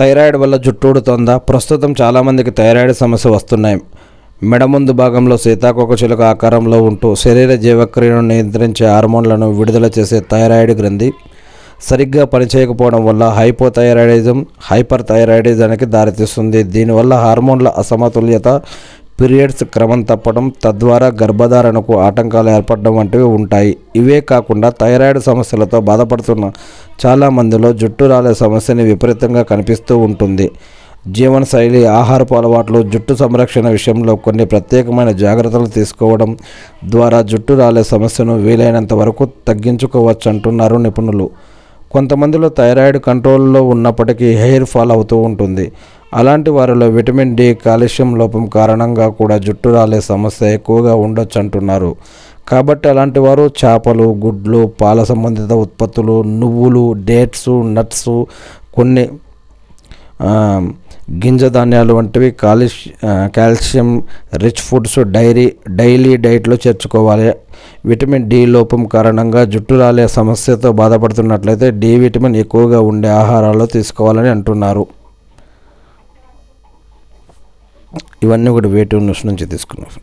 Thyroid వల్ల జుట్టు ఊడుతోందా? ప్రస్తుతం చాలామందికి థైరాయిడ్ సమస్య వస్తున్నాయి. మెడ ముందు భాగంలో సీతాకోకచిలుక ఆకారంలో ఉంటూ శరీర జీవక్రియను నియంత్రించే హార్మోన్లను విడుదల చేసే థైరాయిడ్ గ్రంథి సరిగ్గా పనిచేయకపోవడం వల్ల హైపోథైరాయిడిజం, హైపర్ థైరాయిడిజానికి దారితీస్తుంది. దీనివల్ల హార్మోన్ల అసమతుల్యత, పీరియడ్స్ క్రమం తప్పడం, తద్వారా గర్భధారణకు ఆటంకాలు ఏర్పడడం వంటివి ఉంటాయి. ఇవే కాకుండా థైరాయిడ్ సమస్యలతో బాధపడుతున్న చాలామందిలో జుట్టు రాలే సమస్యని విపరీతంగా కనిపిస్తూ ఉంటుంది. జీవనశైలి, ఆహారపు అలవాట్లు, జుట్టు సంరక్షణ విషయంలో కొన్ని ప్రత్యేకమైన జాగ్రత్తలు తీసుకోవడం ద్వారా జుట్టు రాలే సమస్యను వీలైనంత వరకు తగ్గించుకోవచ్చు అంటున్నారు నిపుణులు. కొంతమందిలో థైరాయిడ్ కంట్రోల్లో ఉన్నప్పటికీ హెయిర్ ఫాల్ అవుతూ ఉంటుంది. అలాంటి వారిలో విటమిన్ డి, కాల్షియం లోపం కారణంగా కూడా జుట్టు రాలే సమస్య ఎక్కువగా ఉండొచ్చు అంటున్నారు. కాబట్టి అలాంటి వారు చేపలు, గుడ్లు, పాల సంబంధిత ఉత్పత్తులు, నువ్వులు, డేట్స్, నట్స్, కొన్ని గింజ ధాన్యాలు వంటివి కాల్షియం రిచ్ ఫుడ్స్ డైలీ డైట్లో చేర్చుకోవాలి. విటమిన్ డి లోపం కారణంగా జుట్టు రాలే సమస్యతో బాధపడుతున్నట్లయితే డి విటమిన్ ఎక్కువగా ఉండే ఆహారాల్లో తీసుకోవాలని అంటున్నారు. ఇవన్నీ కూడా వేటూ న్యూస్ నుంచి తీసుకున్నారు.